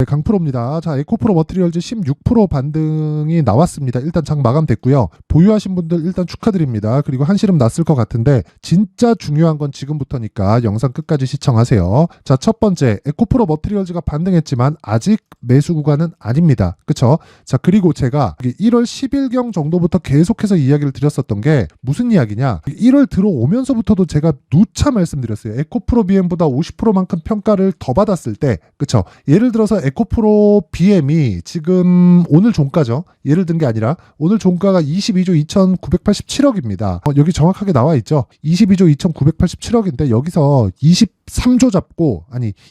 네, 강프로입니다. 자, 에코프로 머티리얼즈 16% 반등이 나왔습니다. 일단 장 마감됐고요. 보유하신 분들 일단 축하드립니다. 그리고 한시름 났을 것 같은데 진짜 중요한 건 지금부터니까 영상 끝까지 시청하세요. 자, 첫 번째, 에코프로 머티리얼즈가 반등했지만 아직 매수 구간은 아닙니다. 그쵸? 자, 그리고 제가 1월 10일경 정도부터 계속해서 이야기를 드렸었던 게 무슨 이야기냐? 1월 들어오면서부터도 제가 누차 말씀드렸어요. 에코프로 BM보다 50%만큼 평가를 더 받았을 때, 그쵸? 예를 들어서 에코프로 BM이 지금 오늘 종가죠. 예를 든 게 아니라 오늘 종가가 22조 2,987억입니다. 여기 정확하게 나와 있죠. 22조 2,987억인데 여기서 23조 잡고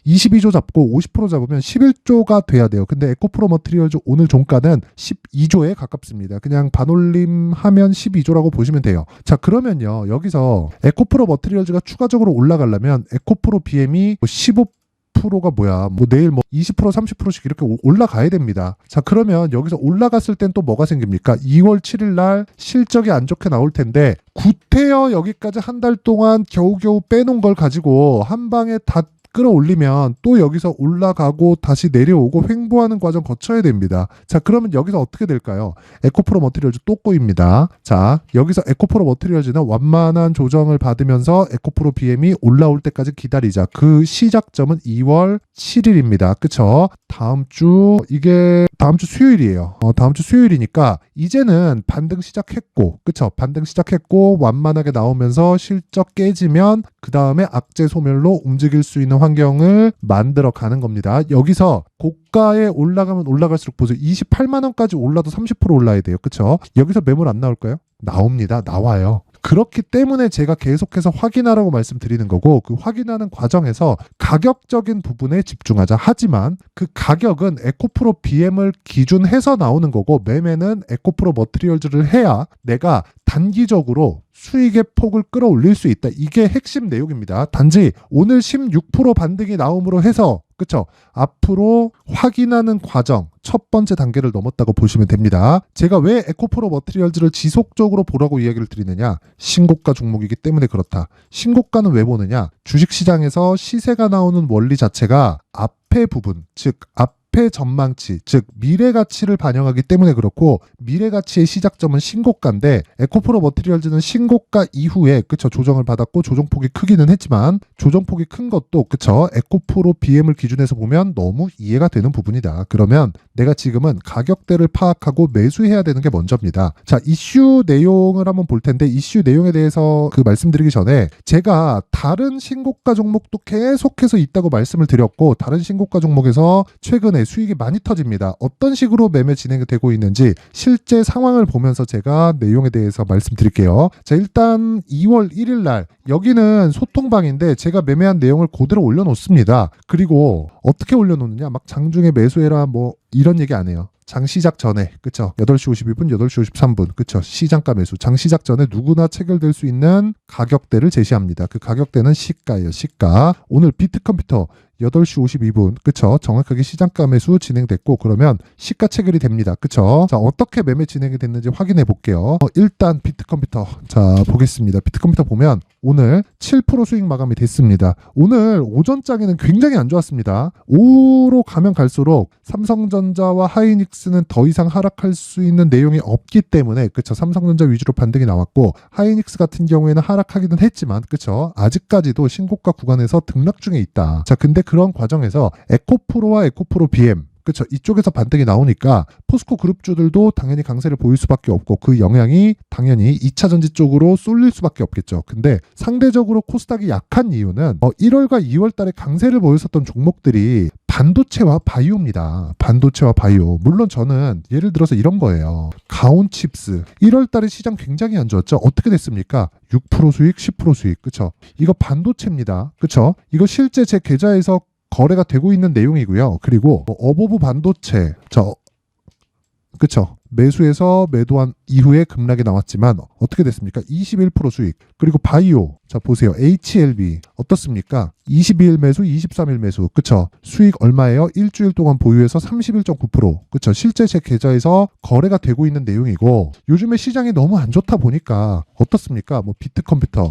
22조 잡고 50% 잡으면 11조가 돼야 돼요. 근데 에코프로 머티리얼즈 오늘 종가는 12조에 가깝습니다. 그냥 반올림 하면 12조라고 보시면 돼요. 자, 그러면요. 여기서 에코프로 머티리얼즈가 추가적으로 올라가려면 에코프로 BM이 15%가 뭐야? 내일 20% 30%씩 이렇게 올라가야 됩니다. 자, 그러면 여기서 올라갔을 땐 또 뭐가 생깁니까? 2월 7일 날 실적이 안 좋게 나올 텐데 구태여 여기까지 한 달 동안 겨우겨우 빼놓은 걸 가지고 한 방에 다 끌어올리면 또 여기서 올라가고 다시 내려오고 횡보하는 과정 거쳐야 됩니다. 자, 그러면 여기서 어떻게 될까요? 에코프로 머티리얼즈 또 꼬입니다. 자, 여기서 에코프로 머티리얼즈는 완만한 조정을 받으면서 에코프로 BM이 올라올 때까지 기다리자. 그 시작점은 2월 7일입니다. 그쵸? 다음 주 수요일이에요. 다음 주 수요일이니까 이제는 반등 시작했고, 그쵸? 반등 시작했고 완만하게 나오면서 실적 깨지면 그 다음에 악재 소멸로 움직일 수 있는 환경을 만들어 가는 겁니다. 여기서 고가에 올라가면 올라갈수록 보세요. 28만 원까지 올라도 30% 올라야 돼요. 그쵸? 여기서 매물 안 나올까요? 나옵니다. 나와요. 그렇기 때문에 제가 계속해서 확인하라고 말씀드리는 거고, 그 확인하는 과정에서 가격적인 부분에 집중하자. 하지만 그 가격은 에코프로 BM을 기준해서 나오는 거고, 매매는 에코프로 머티리얼즈를 해야 내가 단기적으로 수익의 폭을 끌어올릴 수 있다. 이게 핵심 내용입니다. 단지 오늘 16% 반등이 나옴으로 해서, 그쵸? 앞으로 확인하는 과정, 첫 번째 단계를 넘었다고 보시면 됩니다. 제가 왜 에코프로 머티리얼즈를 지속적으로 보라고 이야기를 드리느냐? 신고가 종목이기 때문에 그렇다. 신고가는 왜 보느냐? 주식시장에서 시세가 나오는 원리 자체가 앞의 부분, 즉 앞의 전망치, 즉 미래 가치를 반영하기 때문에 그렇고, 미래 가치의 시작점은 신고가인데 에코프로 머티리얼즈는 신고가 이후에, 그쵸, 조정을 받았고 조정폭이 크기는 했지만 조정폭이 큰 것도, 그쵸, 에코프로 BM을 기준해서 보면 너무 이해가 되는 부분이다. 그러면 내가 지금은 가격대를 파악하고 매수해야 되는 게 먼저입니다. 자, 이슈 내용을 한번 볼 텐데, 이슈 내용에 대해서 말씀드리기 전에 제가 다른 신고가 종목도 계속해서 있다고 말씀을 드렸고, 다른 신고가 종목에서 최근에 수익이 많이 터집니다. 어떤 식으로 매매 진행이 되고 있는지 실제 상황을 보면서 제가 내용에 대해서 말씀드릴게요. 자, 일단 2월 1일 날 여기는 소통방인데 제가 매매한 내용을 그대로 올려놓습니다. 그리고 어떻게 올려놓느냐? 막 장중에 매수해라 뭐 이런 얘기 안 해요. 장 시작 전에, 그쵸? 8시 51분, 8시 53분, 그쵸? 시장가 매수. 장 시작 전에 누구나 체결될 수 있는 가격대를 제시합니다. 그 가격대는 시가예요, 시가. 오늘 비트컴퓨터 8시 52분, 그쵸? 정확하게 시장가 매수 진행됐고, 그러면 시가 체결이 됩니다. 그쵸? 자, 어떻게 매매 진행이 됐는지 확인해 볼게요. 일단 비트컴퓨터, 자, 보겠습니다. 비트컴퓨터 보면 오늘 7% 수익 마감이 됐습니다. 오늘 오전장에는 굉장히 안 좋았습니다. 오후로 가면 갈수록 삼성전자와 하이닉스는 더 이상 하락할 수 있는 내용이 없기 때문에, 그쵸? 삼성전자 위주로 반등이 나왔고, 하이닉스 같은 경우에는 하락하기는 했지만, 그쵸? 아직까지도 신고가 구간에서 등락 중에 있다. 자, 근데 그런 과정에서 에코프로와 에코프로 BM, 그렇죠. 이쪽에서 반등이 나오니까 포스코 그룹주들도 당연히 강세를 보일 수밖에 없고, 그 영향이 당연히 2차전지 쪽으로 쏠릴 수밖에 없겠죠. 근데 상대적으로 코스닥이 약한 이유는 1월과 2월 달에 강세를 보였었던 종목들이 반도체와 바이오입니다. 반도체와 바이오. 물론 저는 예를 들어서 이런 거예요. 가온칩스 1월 달에 시장 굉장히 안 좋았죠. 어떻게 됐습니까? 6% 수익, 10% 수익. 그렇죠. 이거 반도체입니다. 그렇죠. 이거 실제 제 계좌에서 거래가 되고 있는 내용이고요. 그리고 어보브 반도체, 그쵸? 매수해서 매도한 이후에 급락이 나왔지만 어떻게 됐습니까? 21% 수익. 그리고 바이오, 자 보세요. HLB 어떻습니까? 22일 매수, 23일 매수, 그쵸? 수익 얼마예요? 일주일 동안 보유해서 31.9%, 그쵸? 실제 제 계좌에서 거래가 되고 있는 내용이고, 요즘에 시장이 너무 안 좋다 보니까 어떻습니까? 비트컴퓨터,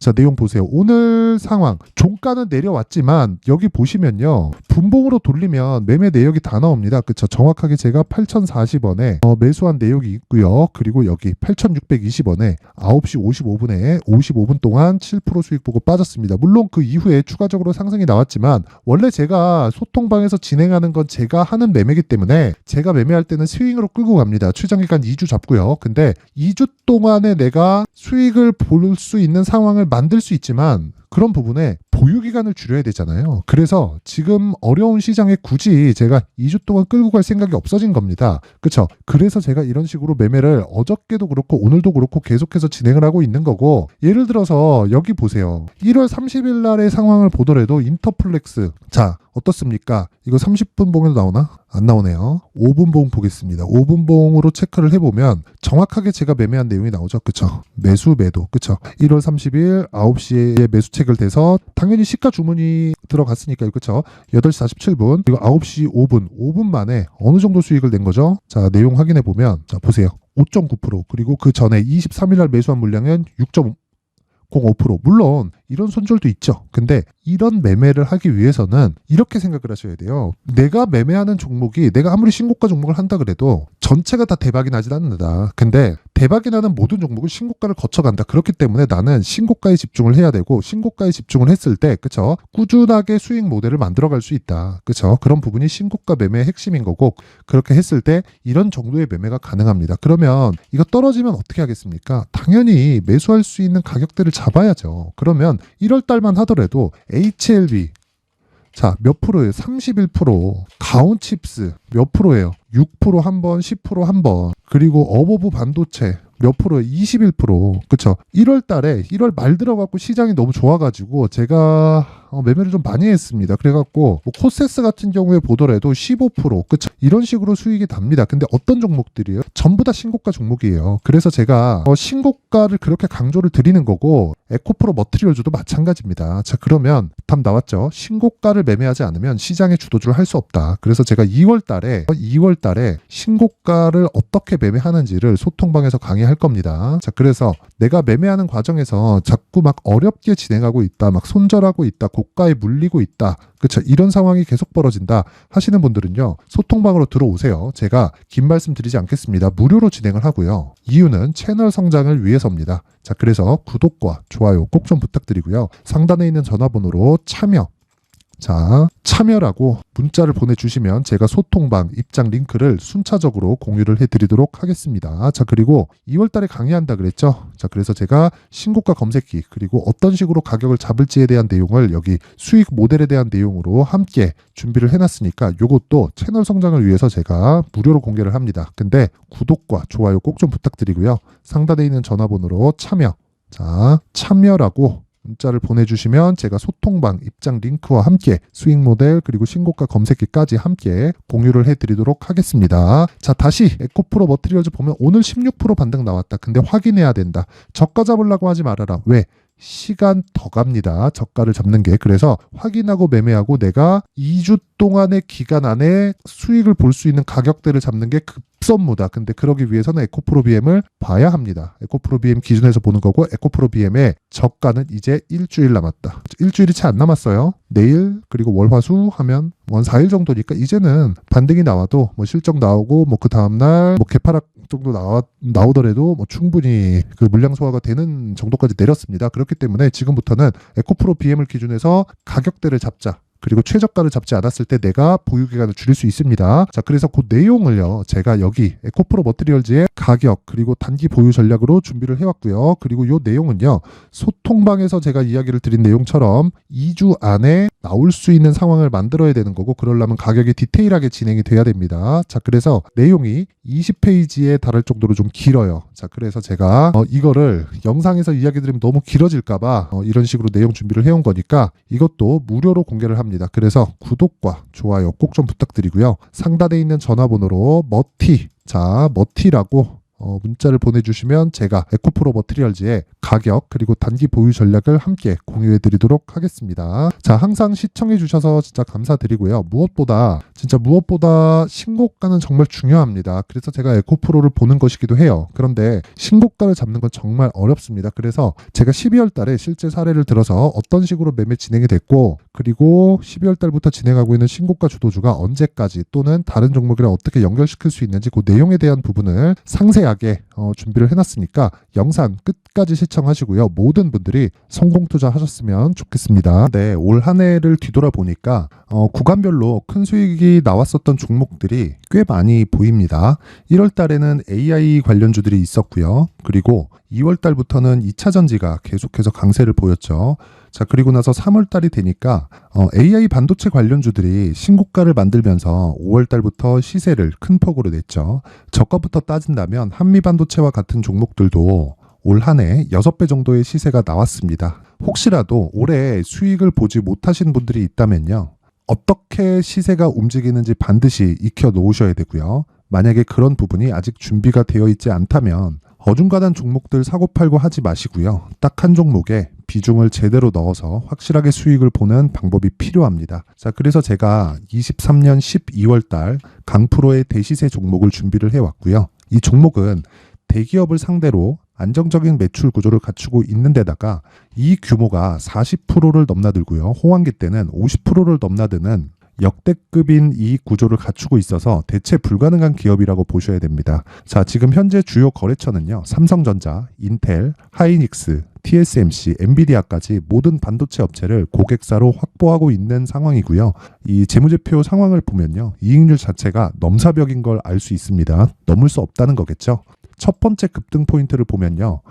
자, 내용 보세요. 오늘 상황 종가는 내려왔지만 여기 보시면요, 분봉으로 돌리면 매매 내역이 다 나옵니다. 그쵸? 정확하게 제가 8,040원에 매수한 내역이 있고요. 그리고 여기 8,620원에 9시 55분에 55분 동안 7% 수익 보고 빠졌습니다. 물론 그 이후에 추가적으로 상승이 나왔지만 원래 제가 소통방에서 진행하는 건 제가 하는 매매이기 때문에 제가 매매할 때는 스윙으로 끌고 갑니다. 추정기간 2주 잡고요. 근데 2주 동안에 내가 수익을 볼 수 있는 상황을 만들 수 있지만 그런 부분에 보유기간을 줄여야 되잖아요. 그래서 지금 어려운 시장에 굳이 제가 2주 동안 끌고 갈 생각이 없어진 겁니다. 그쵸? 그래서 제가 이런 식으로 매매를 어저께도 그렇고 오늘도 그렇고 계속해서 진행을 하고 있는 거고, 예를 들어서 여기 보세요. 1월 30일 날의 상황을 보더라도 인터플렉스, 자 어떻습니까? 이거 30분 봉에도 나오나? 안 나오네요. 5분 봉 보겠습니다. 5분 봉으로 체크를 해보면 정확하게 제가 매매한 내용이 나오죠. 그쵸? 매수 매도. 그쵸? 1월 30일 9시에 매수 체결돼서 당연히 시가 주문이 들어갔으니까요. 그쵸? 8시 47분 그리고 9시 5분 만에 어느 정도 수익을 낸 거죠? 자, 내용 확인해 보면, 자 보세요. 5.9%, 그리고 그 전에 23일 날 매수한 물량은 6.05%. 물론 이런 손절도 있죠. 근데 이런 매매를 하기 위해서는 이렇게 생각을 하셔야 돼요. 내가 매매하는 종목이, 내가 아무리 신고가 종목을 한다 그래도 전체가 다 대박이 나진 않는다. 근데 대박이 나는 모든 종목은 신고가를 거쳐간다. 그렇기 때문에 나는 신고가에 집중을 해야 되고, 신고가에 집중을 했을 때, 그쵸? 꾸준하게 수익 모델을 만들어갈 수 있다. 그쵸? 그런 부분이 신고가 매매의 핵심인 거고, 그렇게 했을 때 이런 정도의 매매가 가능합니다. 그러면 이거 떨어지면 어떻게 하겠습니까? 당연히 매수할 수 있는 가격대를 잡아야죠. 그러면 1월 달만 하더라도 HLB, 자, 몇 프로예요? 31%. 가온칩스 몇 프로예요? 6% 한 번, 10% 한 번. 그리고 어버브 반도체 몇 프로예요? 21%. 그쵸? 1월 달에 1월 말 들어갖고 시장이 너무 좋아가지고 제가 매매를 좀 많이 했습니다. 그래갖고 뭐 코세스 같은 경우에 보더라도 15%, 그쵸? 이런 식으로 수익이 답니다. 근데 어떤 종목들이에요? 전부 다 신고가 종목이에요. 그래서 제가 신고가를 그렇게 강조를 드리는 거고, 에코프로 머티리얼즈도 마찬가지입니다. 자, 그러면 답 나왔죠? 신고가를 매매하지 않으면 시장의 주도주를 할 수 없다. 그래서 제가 2월 달에 신고가를 어떻게 매매하는지를 소통방에서 강의할 겁니다. 자, 그래서 내가 매매하는 과정에서 자꾸 막 어렵게 진행하고 있다, 막 손절하고 있다, 고가에 물리고 있다, 그쵸? 이런 상황이 계속 벌어진다 하시는 분들은요, 소통방으로 들어오세요. 제가 긴 말씀 드리지 않겠습니다. 무료로 진행을 하고요. 이유는 채널 성장을 위해서입니다. 자, 그래서 구독과 좋아요 꼭 좀 부탁드리고요. 상단에 있는 전화번호로 참여라고 문자를 보내주시면 제가 소통방 입장 링크를 순차적으로 공유를 해드리도록 하겠습니다. 자, 그리고 2월달에 강의한다 그랬죠. 자, 그래서 제가 신고가 검색기, 그리고 어떤 식으로 가격을 잡을지에 대한 내용을 여기 수익 모델에 대한 내용으로 함께 준비를 해놨으니까 요것도 채널 성장을 위해서 제가 무료로 공개를 합니다. 근데 구독과 좋아요 꼭 좀 부탁드리고요. 상단에 있는 전화번호로 참여라고 문자를 보내주시면 제가 소통방 입장 링크와 함께 수익 모델 그리고 신고가 검색기까지 함께 공유를 해드리도록 하겠습니다. 자, 다시 에코프로 머티리얼즈 보면 오늘 16% 반등 나왔다. 근데 확인해야 된다. 저가 잡으려고 하지 말아라. 왜? 시간 더 갑니다. 저가를 잡는 게. 그래서 확인하고 매매하고 내가 2주 동안의 기간 안에 수익을 볼 수 있는 가격대를 잡는 게 급선무다. 근데 그러기 위해서는 에코프로 BM을 봐야 합니다. 에코프로 BM 기준에서 보는 거고, 에코프로 BM의 저가는 이제 일주일 남았다. 일주일이 채 안 남았어요. 내일 그리고 월화수 하면 원 4일 정도니까 이제는 반등이 나와도 뭐 실적 나오고 뭐 그 다음날 뭐 개파락 정도 나오더라도 뭐 충분히 그 물량 소화가 되는 정도까지 내렸습니다. 그렇기 때문에 지금부터는 에코프로 BM을 기준해서 가격대를 잡자. 그리고 최저가를 잡지 않았을 때 내가 보유기간을 줄일 수 있습니다. 자, 그래서 그 내용을요, 제가 여기 에코프로 머티리얼즈의 가격 그리고 단기 보유 전략으로 준비를 해왔고요. 그리고 이 내용은요, 소통방에서 제가 이야기를 드린 내용처럼 2주 안에 나올 수 있는 상황을 만들어야 되는 거고, 그러려면 가격이 디테일하게 진행이 돼야 됩니다. 자, 그래서 내용이 20페이지에 달할 정도로 좀 길어요. 자, 그래서 제가 이거를 영상에서 이야기 드리면 너무 길어질까봐 이런 식으로 내용 준비를 해온 거니까 이것도 무료로 공개를 합니다. 그래서 구독과 좋아요 꼭 좀 부탁드리고요. 상단에 있는 전화번호로 머티라고 문자를 보내주시면 제가 에코프로 머티리얼즈의 가격 그리고 단기 보유 전략을 함께 공유해 드리도록 하겠습니다. 자, 항상 시청해 주셔서 진짜 감사드리고요. 무엇보다 진짜 무엇보다 신고가는 정말 중요합니다. 그래서 제가 에코프로를 보는 것이기도 해요. 그런데 신고가를 잡는 건 정말 어렵습니다. 그래서 제가 12월 달에 실제 사례를 들어서 어떤 식으로 매매 진행이 됐고, 그리고 12월 달부터 진행하고 있는 신고가 주도주가 언제까지 또는 다른 종목이랑 어떻게 연결시킬 수 있는지 그 내용에 대한 부분을 상세하게 준비를 해놨으니까 영상 끝까지 시청하시고요. 모든 분들이 성공 투자하셨으면 좋겠습니다. 네, 올 한 해를 뒤돌아보니까 구간별로 큰 수익이 나왔었던 종목들이 꽤 많이 보입니다. 1월 달에는 AI 관련주들이 있었고요. 그리고 2월 달부터는 2차 전지가 계속해서 강세를 보였죠. 자, 그리고 나서 3월 달이 되니까 AI 반도체 관련주들이 신고가를 만들면서 5월 달부터 시세를 큰 폭으로 냈죠. 저가부터 따진다면 한미반도체와 같은 종목들도 올 한 해 6배 정도의 시세가 나왔습니다. 혹시라도 올해 수익을 보지 못하신 분들이 있다면요, 어떻게 시세가 움직이는지 반드시 익혀 놓으셔야 되고요. 만약에 그런 부분이 아직 준비가 되어 있지 않다면 어중간한 종목들 사고팔고 하지 마시고요. 딱 한 종목에 비중을 제대로 넣어서 확실하게 수익을 보는 방법이 필요합니다. 자, 그래서 제가 23년 12월 달 강프로의 대시세 종목을 준비를 해왔고요. 이 종목은 대기업을 상대로 안정적인 매출 구조를 갖추고 있는 데다가 이 규모가 40%를 넘나들고요. 호황기 때는 50%를 넘나드는 역대급인 이익 구조를 갖추고 있어서 대체 불가능한 기업이라고 보셔야 됩니다. 자, 지금 현재 주요 거래처는요, 삼성전자, 인텔, 하이닉스, TSMC, 엔비디아까지 모든 반도체 업체를 고객사로 확보하고 있는 상황이고요. 이 재무제표 상황을 보면요, 이익률 자체가 넘사벽인 걸 알 수 있습니다. 넘을 수 없다는 거겠죠. 첫 번째 급등 포인트를 보면요,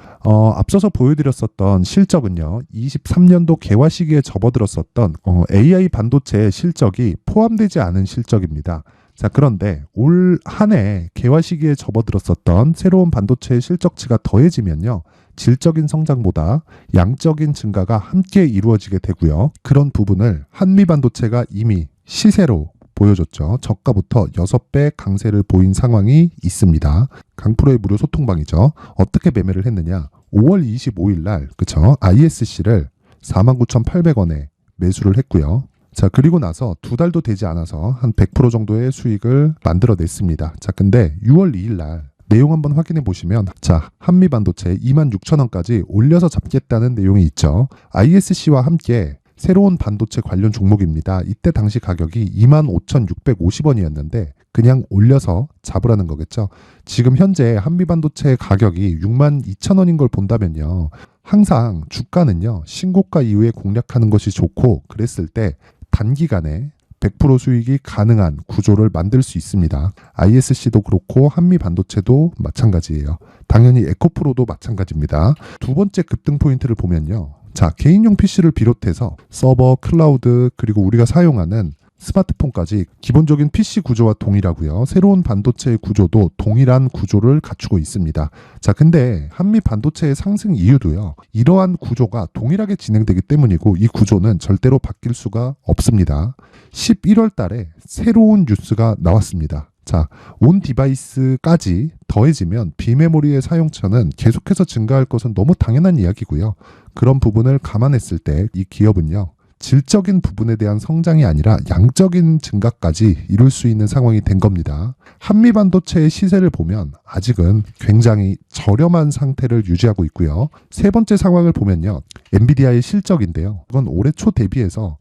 앞서서 보여드렸었던 실적은요, 23년도 개화 시기에 접어들었었던 AI 반도체의 실적이 포함되지 않은 실적입니다. 자, 그런데 올 한 해 개화 시기에 접어들었었던 새로운 반도체의 실적치가 더해지면요, 질적인 성장보다 양적인 증가가 함께 이루어지게 되고요. 그런 부분을 한미반도체가 이미 시세로 보여줬죠. 저가부터 6배 강세를 보인 상황이 있습니다. 강프로의 무료 소통방이죠. 어떻게 매매를 했느냐? 5월 25일 날, 그쵸? ISC를 49,800원에 매수를 했고요. 자, 그리고 나서 2달도 되지 않아서 한 100% 정도의 수익을 만들어냈습니다. 자, 근데 6월 2일 날 내용 한번 확인해 보시면, 자, 한미반도체 26,000원까지 올려서 잡겠다는 내용이 있죠. ISC와 함께 새로운 반도체 관련 종목입니다. 이때 당시 가격이 25,650원이었는데 그냥 올려서 잡으라는 거겠죠. 지금 현재 한미반도체 가격이 62,000원인 걸 본다면요, 항상 주가는요, 신고가 이후에 공략하는 것이 좋고, 그랬을 때 단기간에 100% 수익이 가능한 구조를 만들 수 있습니다. ISC도 그렇고 한미반도체도 마찬가지예요. 당연히 에코프로도 마찬가지입니다. 두 번째 급등 포인트를 보면요, 자, 개인용 PC를 비롯해서 서버, 클라우드, 그리고 우리가 사용하는 스마트폰까지 기본적인 PC 구조와 동일하고요. 새로운 반도체의 구조도 동일한 구조를 갖추고 있습니다. 자, 근데 한미 반도체의 상승 이유도요, 이러한 구조가 동일하게 진행되기 때문이고, 이 구조는 절대로 바뀔 수가 없습니다. 11월 달에 새로운 뉴스가 나왔습니다. 자, 온 디바이스까지 더해지면 비메모리의 사용처는 계속해서 증가할 것은 너무 당연한 이야기고요. 그런 부분을 감안했을 때 이 기업은요, 질적인 부분에 대한 성장이 아니라 양적인 증가까지 이룰 수 있는 상황이 된 겁니다. 한미반도체의 시세를 보면 아직은 굉장히 저렴한 상태를 유지하고 있고요. 세 번째 상황을 보면요, 엔비디아의 실적인데요, 이건 올해 초 대비해서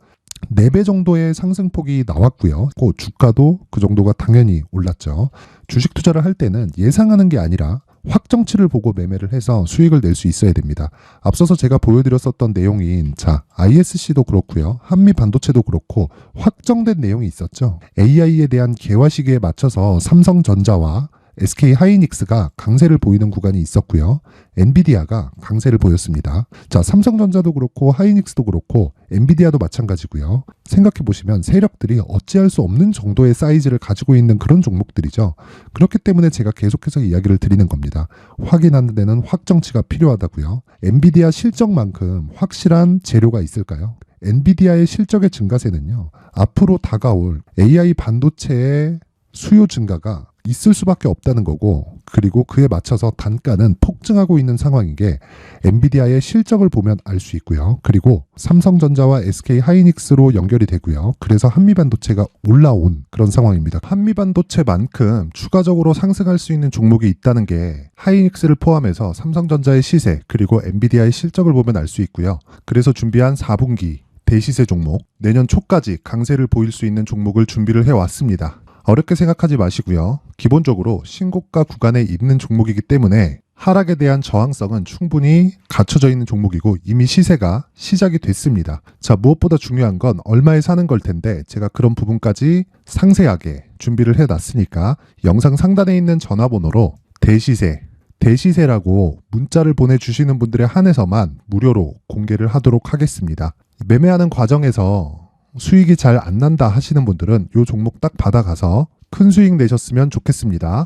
4배 정도의 상승폭이 나왔고요. 주가도 그 정도가 당연히 올랐죠. 주식 투자를 할 때는 예상하는 게 아니라 확정치를 보고 매매를 해서 수익을 낼 수 있어야 됩니다. 앞서서 제가 보여드렸었던 내용인, 자, ISC도 그렇고요, 한미 반도체도 그렇고 확정된 내용이 있었죠. AI에 대한 개화 시기에 맞춰서 삼성전자와 SK 하이닉스가 강세를 보이는 구간이 있었고요. 엔비디아가 강세를 보였습니다. 자, 삼성전자도 그렇고 하이닉스도 그렇고 엔비디아도 마찬가지고요. 생각해 보시면 세력들이 어찌할 수 없는 정도의 사이즈를 가지고 있는 그런 종목들이죠. 그렇기 때문에 제가 계속해서 이야기를 드리는 겁니다. 확인하는 데는 확정치가 필요하다고요. 엔비디아 실적만큼 확실한 재료가 있을까요? 엔비디아의 실적의 증가세는요, 앞으로 다가올 AI 반도체의 수요 증가가 있을 수밖에 없다는 거고, 그리고 그에 맞춰서 단가는 폭증하고 있는 상황인 게 엔비디아의 실적을 보면 알 수 있고요. 그리고 삼성전자와 SK 하이닉스로 연결이 되고요. 그래서 한미반도체가 올라온 그런 상황입니다. 한미반도체만큼 추가적으로 상승할 수 있는 종목이 있다는 게 하이닉스를 포함해서 삼성전자의 시세 그리고 엔비디아의 실적을 보면 알 수 있고요. 그래서 준비한 4분기 대시세 종목, 내년 초까지 강세를 보일 수 있는 종목을 준비를 해왔습니다. 어렵게 생각하지 마시고요. 기본적으로 신고가 구간에 있는 종목이기 때문에 하락에 대한 저항성은 충분히 갖춰져 있는 종목이고 이미 시세가 시작이 됐습니다. 자, 무엇보다 중요한 건 얼마에 사는 걸 텐데 제가 그런 부분까지 상세하게 준비를 해놨으니까 영상 상단에 있는 전화번호로 대시세라고 문자를 보내주시는 분들에 한해서만 무료로 공개를 하도록 하겠습니다. 매매하는 과정에서 수익이 잘 안 난다 하시는 분들은 이 종목 딱 받아가서 큰 수익 내셨으면 좋겠습니다.